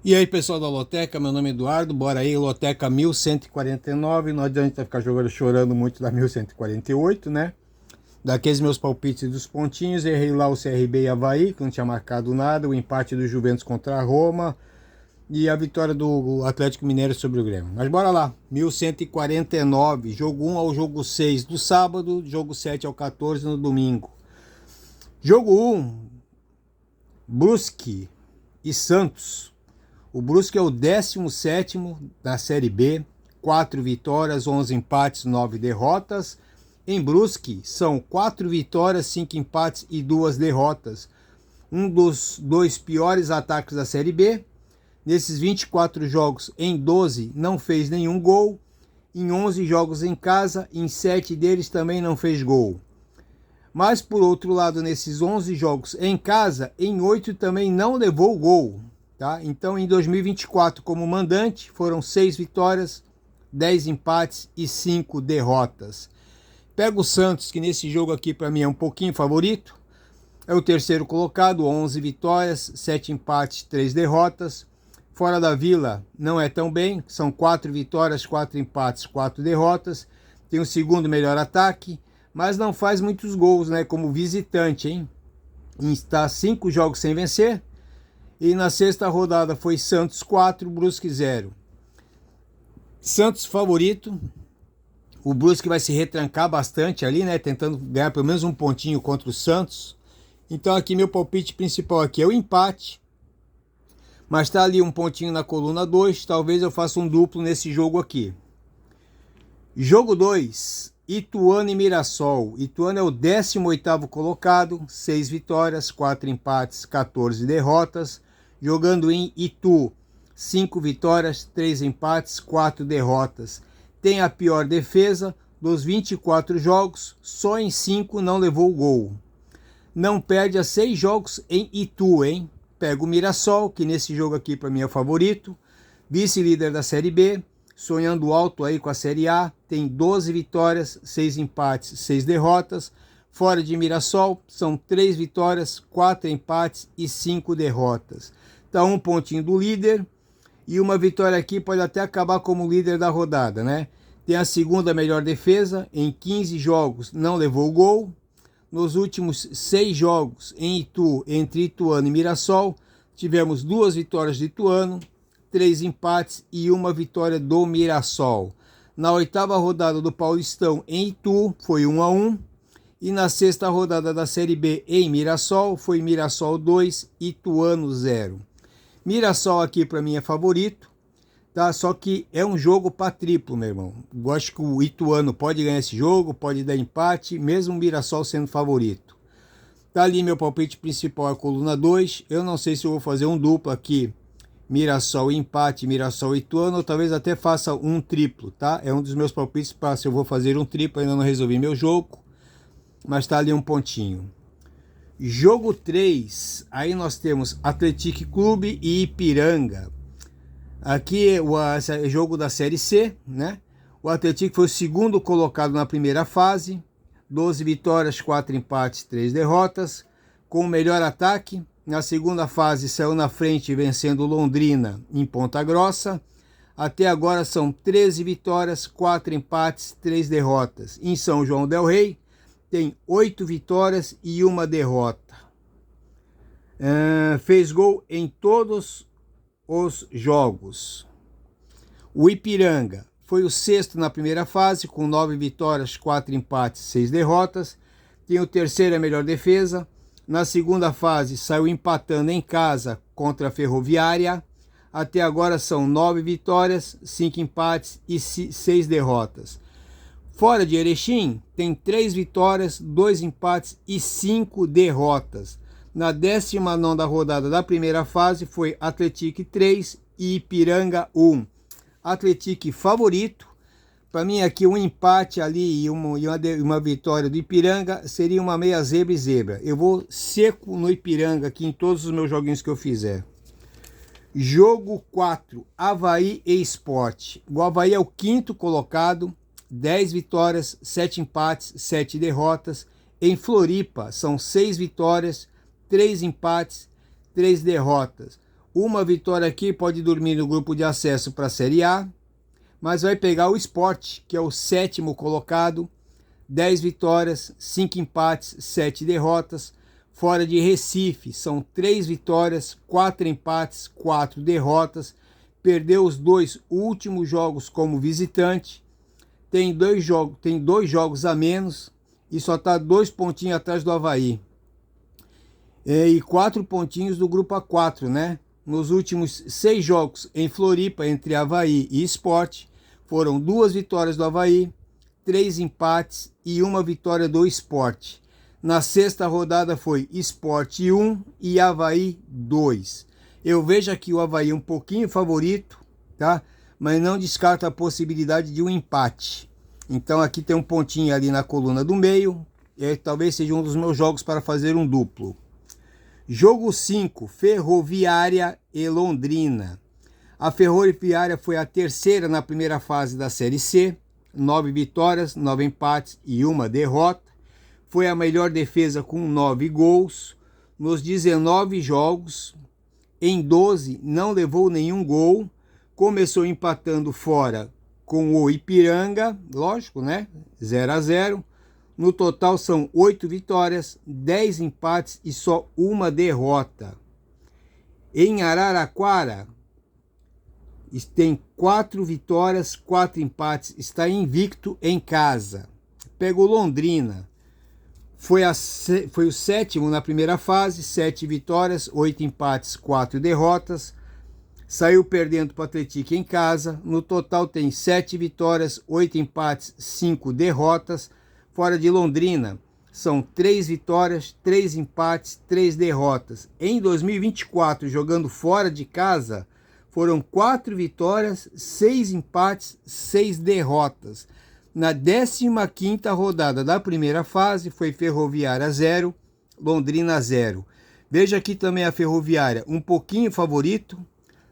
E aí, pessoal da Loteca, meu nome é Eduardo, bora aí, Loteca 1149, não adianta ficar jogando chorando muito da 1148, né? Daqueles meus palpites dos pontinhos, errei lá o CRB e Avaí, que não tinha marcado nada, o empate do Juventus contra a Roma e a vitória do Atlético Mineiro sobre o Grêmio. Mas bora lá, 1149, jogo 1 ao jogo 6 do sábado, jogo 7 ao 14 no domingo. Jogo 1, Brusque e Santos. O Brusque é o 17º da Série B, 4 vitórias, 11 empates, 9 derrotas. Em Brusque são 4 vitórias, 5 empates e 2 derrotas. Um dos 2 piores ataques da Série B. Nesses 24 jogos, em 12 não fez nenhum gol. Em 11 jogos em casa, em 7 deles também não fez gol. Mas por outro lado, nesses 11 jogos em casa, em 8 também não levou gol. Tá? Então, em 2024, como mandante, foram 6 vitórias, 10 empates e 5 derrotas. Pega o Santos, que nesse jogo aqui para mim é um pouquinho favorito. É o terceiro colocado, 11 vitórias, 7 empates, 3 derrotas. Fora da Vila, não é tão bem, são 4 vitórias, 4 empates, 4 derrotas. Tem o segundo melhor ataque, mas não faz muitos gols, né? Como visitante, hein? Está 5 jogos sem vencer. E na sexta rodada foi Santos 4, Brusque 0. Santos favorito. O Brusque vai se retrancar bastante ali, né? Tentando ganhar pelo menos um pontinho contra o Santos. Então aqui meu palpite principal aqui é o empate. Mas tá ali um pontinho na coluna 2. Talvez eu faça um duplo nesse jogo aqui. Jogo 2. Ituano e Mirassol. Ituano é o 18º colocado. 6 vitórias, 4 empates, 14 derrotas. Jogando em Itu, 5 vitórias, 3 empates, 4 derrotas. Tem a pior defesa dos 24 jogos, só em 5 não levou gol. Não perde a 6 jogos em Itu, hein? Pega o Mirassol, que nesse jogo aqui para mim é o favorito. Vice-líder da Série B, sonhando alto aí com a Série A. Tem 12 vitórias, 6 empates, 6 derrotas. Fora de Mirassol, são 3 vitórias, 4 empates e 5 derrotas. Está um pontinho do líder e uma vitória aqui pode até acabar como líder da rodada, né? Tem a segunda melhor defesa, em 15 jogos não levou gol. Nos últimos 6 jogos em Itu, entre Ituano e Mirassol, tivemos 2 vitórias de Ituano, 3 empates e uma vitória do Mirassol. Na 8ª rodada do Paulistão em Itu, foi 1-1. E na 6ª rodada da Série B em Mirassol, foi Mirassol 2, Ituano 0. Mirassol aqui para mim é favorito, tá? Só que é um jogo para triplo, meu irmão. Eu acho que o Ituano pode ganhar esse jogo, pode dar empate, mesmo o Mirassol sendo favorito. Tá ali meu palpite principal, a coluna 2. Eu não sei se eu vou fazer um duplo aqui, Mirassol empate, Mirassol Ituano, ou talvez até faça um triplo, tá? É um dos meus palpites para se eu vou fazer um triplo, ainda não resolvi meu jogo, mas tá ali um pontinho. Jogo 3, aí nós temos Atlético Clube e Ipiranga. Aqui é o jogo da Série C, né? O Atlético foi o segundo colocado na primeira fase, 12 vitórias, 4 empates, 3 derrotas, com o melhor ataque. Na segunda fase saiu na frente vencendo Londrina em Ponta Grossa. Até agora são 13 vitórias, 4 empates, 3 derrotas. Em São João del Rei, tem 8 vitórias e 1 derrota. Fez gol em todos os jogos. O Ipiranga foi o 6º na primeira fase, com 9 vitórias, 4 empates, 6 derrotas. Tem o terceiro a melhor defesa. Na segunda fase, saiu empatando em casa contra a Ferroviária. Até agora são 9 vitórias, 5 empates e 6 derrotas. Fora de Erechim, tem 3 vitórias, 2 empates e 5 derrotas. Na 19ª rodada da primeira fase, foi Atlético 3 e Ipiranga 1. Atlético favorito. Para mim aqui um empate ali e uma vitória do Ipiranga seria uma meia zebra e zebra. Eu vou seco no Ipiranga aqui em todos os meus joguinhos que eu fizer. Jogo 4, Avaí e Sport. O Avaí é o 5º colocado. 10 vitórias, 7 empates, 7 derrotas. Em Floripa, são 6 vitórias, 3 empates, 3 derrotas. Uma vitória aqui pode dormir no grupo de acesso para a Série A, mas vai pegar o Sport, que é o 7º colocado, 10 vitórias, 5 empates, 7 derrotas. Fora de Recife, são 3 vitórias, 4 empates, 4 derrotas. Perdeu os 2 últimos jogos como visitante. Tem dois jogos a menos e só está 2 pontinhos atrás do Avaí. E 4 pontinhos do grupo A4, né? Nos últimos 6 jogos em Floripa, entre Avaí e Sport, foram 2 vitórias do Avaí, 3 empates e 1 vitória do Sport. Na 6ª rodada foi Sport 1 e Avaí 2. Eu vejo aqui o Avaí um pouquinho favorito, tá? Mas não descarto a possibilidade de um empate. Então aqui tem um pontinho ali na coluna do meio, e talvez seja um dos meus jogos para fazer um duplo. Jogo 5, Ferroviária e Londrina. A Ferroviária foi a 3ª na primeira fase da Série C, 9 vitórias, 9 empates e 1 derrota. Foi a melhor defesa com 9 gols. Nos 19 jogos, em 12 não levou nenhum gol. Começou empatando fora com o Ipiranga, lógico, né? 0-0. No total são 8 vitórias, 10 empates e só 1 derrota. Em Araraquara, tem 4 vitórias, 4 empates, está invicto em casa. Pega o Londrina, foi o 7º na primeira fase, 7 vitórias, 8 empates, 4 derrotas. Saiu perdendo para o Atlético em casa. No total tem 7 vitórias, 8 empates, 5 derrotas. Fora de Londrina, são 3 vitórias, 3 empates, 3 derrotas. Em 2024, jogando fora de casa, foram 4 vitórias, 6 empates, 6 derrotas. Na 15ª rodada da primeira fase, foi Ferroviária 0, Londrina 0. Veja aqui também a Ferroviária, um pouquinho favorito,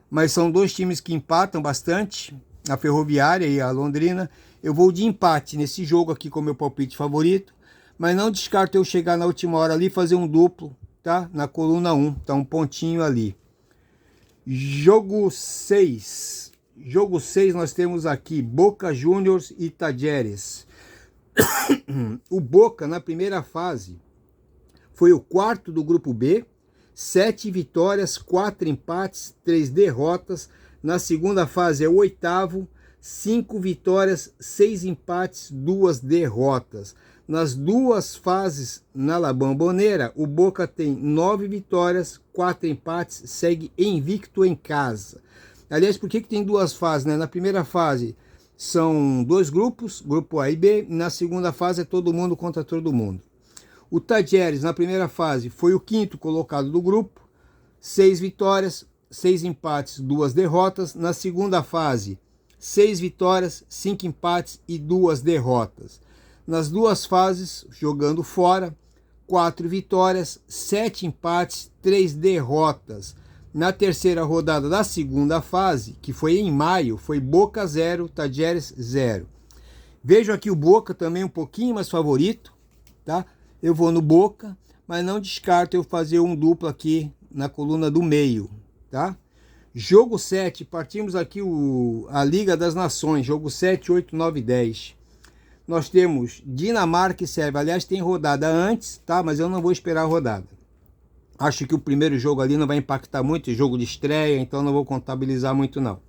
mas são 2 times que empatam bastante, a Ferroviária e a Londrina. Eu vou de empate nesse jogo aqui com meu palpite favorito, mas não descarto eu chegar na última hora ali e fazer um duplo, tá? Na coluna 1, tá um pontinho ali. Jogo 6. Jogo 6 nós temos aqui Boca Juniors e Tajeres. O Boca na primeira fase foi o 4º do grupo B, 7 vitórias, 4 empates, 3 derrotas. Na segunda fase é o 8º, 5 vitórias, 6 empates, 2 derrotas. Nas 2 fases na La Bombonera, o Boca tem 9 vitórias, 4 empates, segue invicto em casa. Aliás, por que tem 2 fases, né? Na primeira fase são 2 grupos, grupo A e B, e na segunda fase é todo mundo contra todo mundo. O Tajeres, na primeira fase, foi o 5º colocado do grupo, 6 vitórias, 6 empates, 2 derrotas. Na segunda fase, 6 vitórias, 5 empates e 2 derrotas. Nas 2 fases, jogando fora, 4 vitórias, 7 empates, 3 derrotas. Na terceira rodada da segunda fase, que foi em maio, foi Boca 0, Tajeres 0. Vejo aqui o Boca também um pouquinho mais favorito, tá? Eu vou no Boca, mas não descarto eu fazer um duplo aqui na coluna do meio, tá? Jogo 7, partimos aqui a Liga das Nações, jogo 7, 8, 9 e 10. Nós temos Dinamarca e Sérvia, aliás tem rodada antes, tá? Mas eu não vou esperar a rodada. Acho que o primeiro jogo ali não vai impactar muito, jogo de estreia, então não vou contabilizar muito não.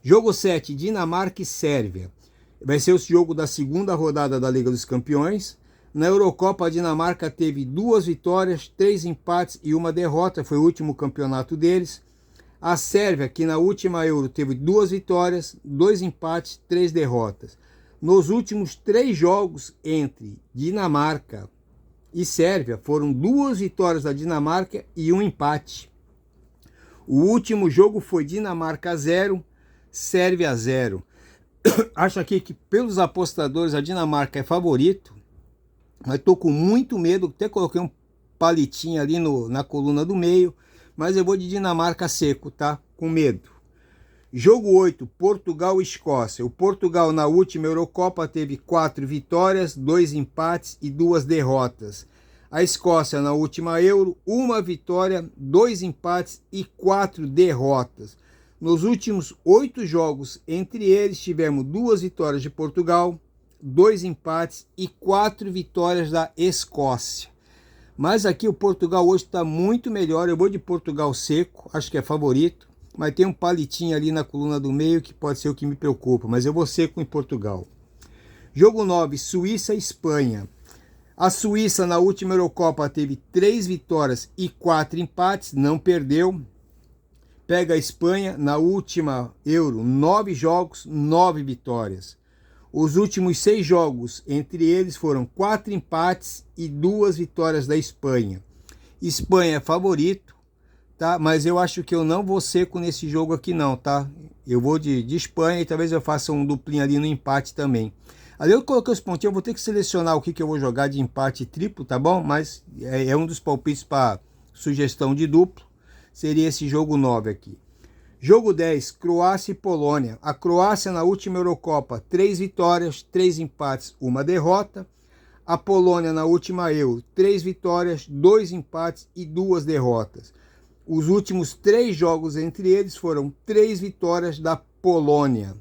Jogo 7, Dinamarca e Sérvia. Vai ser o jogo da segunda rodada da Liga dos Campeões. Na Eurocopa, a Dinamarca teve 2 vitórias, 3 empates e 1 derrota, foi o último campeonato deles. A Sérvia, que na última Euro teve 2 vitórias, 2 empates, 3 derrotas. Nos últimos 3 jogos entre Dinamarca e Sérvia, foram 2 vitórias da Dinamarca e 1 empate. O último jogo foi Dinamarca 0, Sérvia 0. Acho aqui que pelos apostadores a Dinamarca é favorito, mas estou com muito medo, até coloquei um palitinho ali na coluna do meio, mas eu vou de Dinamarca seco, tá? Com medo. Jogo 8, Portugal e Escócia. O Portugal na última Eurocopa teve 4 vitórias, 2 empates e 2 derrotas. A Escócia na última Euro, 1 vitória, 2 empates e 4 derrotas. Nos últimos 8 jogos, entre eles, tivemos 2 vitórias de Portugal, 2 empates e 4 vitórias da Escócia. Mas aqui o Portugal hoje está muito melhor. Eu vou de Portugal seco, acho que é favorito. Mas tem um palitinho ali na coluna do meio que pode ser o que me preocupa. Mas eu vou seco em Portugal. Jogo 9, Suíça e Espanha. A Suíça na última Eurocopa teve 3 vitórias e 4 empates, não perdeu. Pega a Espanha na última Euro, 9 jogos, 9 vitórias. Os últimos 6 jogos, entre eles, foram 4 empates e 2 vitórias da Espanha. Espanha é favorito, tá? Mas eu acho que eu não vou seco nesse jogo aqui não, tá? Eu vou de Espanha e talvez eu faça um duplinho ali no empate também. Ali eu coloquei os pontinhos, eu vou ter que selecionar o que eu vou jogar de empate triplo, tá bom? Mas é um dos palpites para sugestão de duplo. Seria esse jogo 9 aqui. Jogo 10, Croácia e Polônia. A Croácia na última Eurocopa, 3 vitórias, 3 empates, 1 derrota. A Polônia na última Euro, 3 vitórias, 2 empates e 2 derrotas. Os últimos 3 jogos entre eles foram 3 vitórias da Polônia.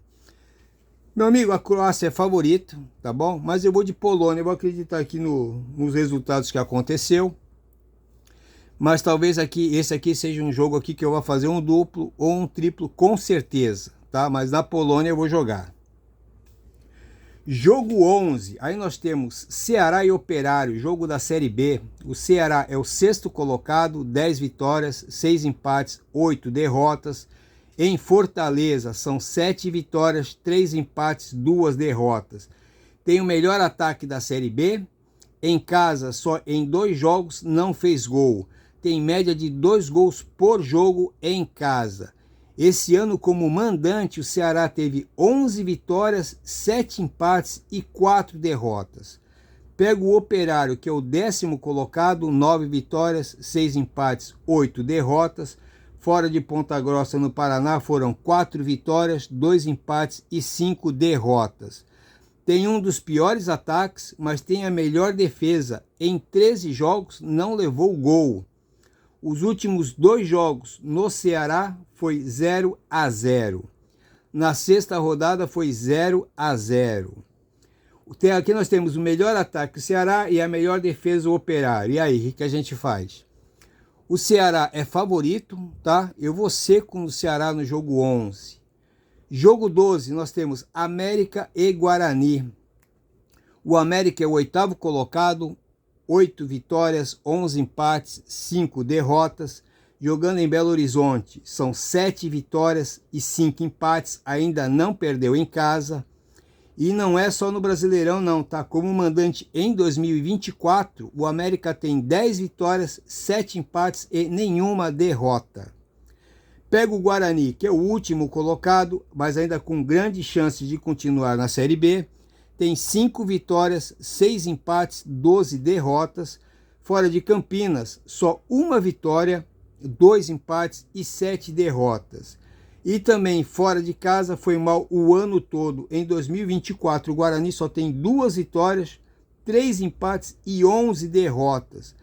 Meu amigo, a Croácia é favorito, tá bom? Mas eu vou de Polônia, eu vou acreditar aqui nos resultados que aconteceu. Mas talvez esse aqui seja um jogo aqui que eu vou fazer um duplo ou um triplo com certeza, tá? Mas na Polônia eu vou jogar. Jogo 11, aí nós temos Ceará e Operário, jogo da Série B. O Ceará é o 6º colocado, 10 vitórias, 6 empates, 8 derrotas. Em Fortaleza são 7 vitórias, 3 empates, 2 derrotas. Tem o melhor ataque da Série B. Em casa, só em 2 jogos não fez gol. Tem média de 2 gols por jogo em casa. Esse ano, como mandante, o Ceará teve 11 vitórias, 7 empates e 4 derrotas. Pega o Operário, que é o 10º colocado, 9 vitórias, 6 empates, 8 derrotas. Fora de Ponta Grossa, no Paraná, foram 4 vitórias, 2 empates e 5 derrotas. Tem um dos piores ataques, mas tem a melhor defesa. Em 13 jogos, não levou gol. Os últimos 2 jogos no Ceará foi 0-0. Na 6ª rodada foi 0-0. Aqui nós temos o melhor ataque do Ceará e a melhor defesa o Operário. E aí, o que a gente faz? O Ceará é favorito, tá? Eu vou seco no Ceará no jogo 11. Jogo 12, nós temos América e Guarani. O América é o 8º colocado, 8 vitórias, 11 empates, 5 derrotas. Jogando em Belo Horizonte, são 7 vitórias e 5 empates, ainda não perdeu em casa. E não é só no Brasileirão não, tá? Como mandante em 2024, o América tem 10 vitórias, 7 empates e nenhuma derrota. Pega o Guarani, que é o último colocado, mas ainda com grande chance de continuar na Série B. Tem 5 vitórias, 6 empates, 12 derrotas. Fora de Campinas, só 1 vitória, 2 empates e 7 derrotas. E também fora de casa foi mal o ano todo. Em 2024, o Guarani só tem 2 vitórias, 3 empates e 11 derrotas.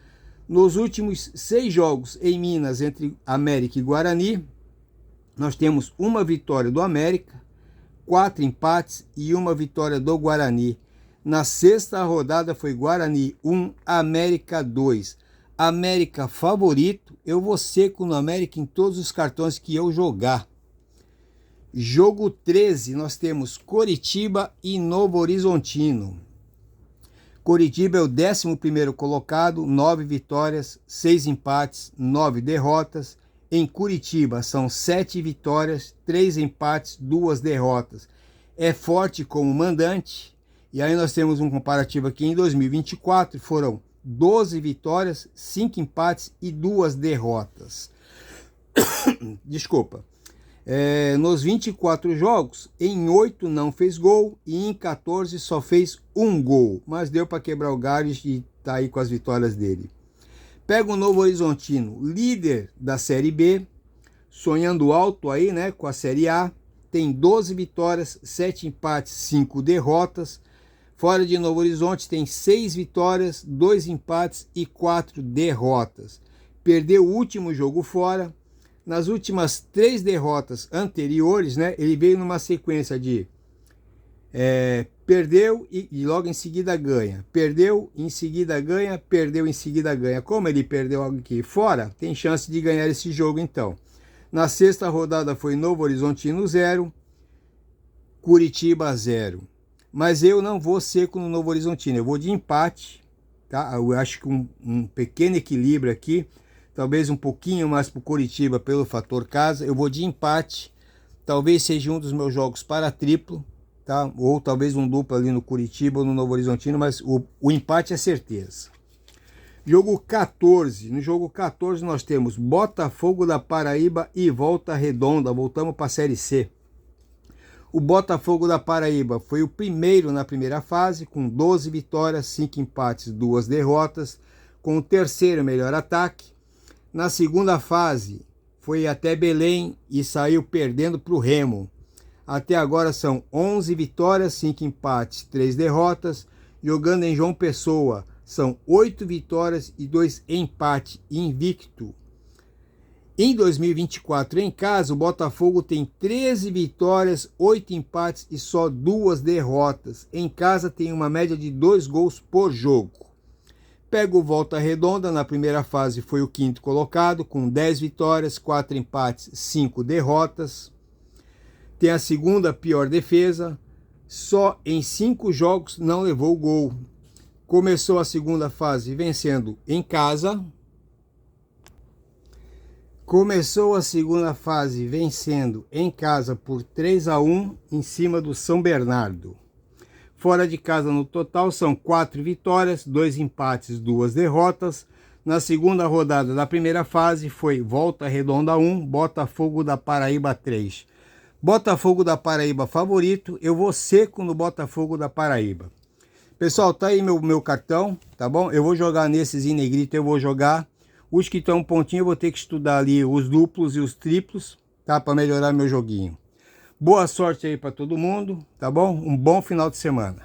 Nos últimos 6 jogos em Minas entre América e Guarani, nós temos 1 vitória do América, 4 empates e 1 vitória do Guarani. Na 6ª rodada foi Guarani 1, América 2. América favorito, eu vou seco no América em todos os cartões que eu jogar. Jogo 13, nós temos Coritiba e Novo Horizontino. Coritiba é o 11º colocado, 9 vitórias, 6 empates, 9 derrotas. Em Curitiba são 7 vitórias, 3 empates, 2 derrotas. É forte como mandante. E aí nós temos um comparativo aqui em 2024, foram 12 vitórias, 5 empates e 2 derrotas. Desculpa. Nos 24 jogos, em 8 não fez gol e em 14 só fez 1 gol. Mas deu para quebrar o galho e tá aí com as vitórias dele. Pega o Novo Horizontino, líder da Série B, sonhando alto aí, né, com a Série A. Tem 12 vitórias, 7 empates, 5 derrotas. Fora de Novo Horizonte tem 6 vitórias, 2 empates e 4 derrotas. Perdeu o último jogo fora. Nas últimas 3 derrotas anteriores, né, ele veio numa sequência de perdeu e logo em seguida ganha. Perdeu, em seguida ganha, perdeu, em seguida ganha. Como ele perdeu aqui fora, tem chance de ganhar esse jogo então. Na 6ª rodada foi Novo Horizontino 0, Curitiba 0. Mas eu não vou seco no Novo Horizontino, eu vou de empate, tá? Eu acho que um pequeno equilíbrio aqui, talvez um pouquinho mais para o Curitiba pelo fator casa, eu vou de empate, talvez seja um dos meus jogos para triplo, tá? Ou talvez um duplo ali no Curitiba ou no Novo Horizontino, mas o empate é certeza. Jogo 14, no jogo 14 nós temos Botafogo da Paraíba e Volta Redonda, voltamos para a Série C. O Botafogo da Paraíba foi o primeiro na primeira fase, com 12 vitórias, 5 empates, 2 derrotas, com o terceiro melhor ataque. Na segunda fase, foi até Belém e saiu perdendo para o Remo. Até agora são 11 vitórias, 5 empates, 3 derrotas. Jogando em João Pessoa, são 8 vitórias e 2 empates, invicto. Em 2024, em casa, o Botafogo tem 13 vitórias, 8 empates e só 2 derrotas. Em casa tem uma média de 2 gols por jogo. Pega o Volta Redonda, na primeira fase foi o 5º colocado, com 10 vitórias, 4 empates, 5 derrotas. Tem a segunda pior defesa, só em 5 jogos não levou gol. Começou a segunda fase vencendo em casa. Começou a segunda fase vencendo em casa por 3-1 em cima do São Bernardo. Fora de casa no total são 4 vitórias, 2 empates, 2 derrotas. Na segunda rodada da primeira fase foi Volta Redonda 1, Botafogo da Paraíba 3. Botafogo da Paraíba favorito, eu vou seco no Botafogo da Paraíba. Pessoal, tá aí meu cartão, tá bom? Eu vou jogar nesses em negrito, eu vou jogar. Os que estão um pontinho, eu vou ter que estudar ali os duplos e os triplos, tá? Para melhorar meu joguinho. Boa sorte aí para todo mundo, tá bom? Um bom final de semana.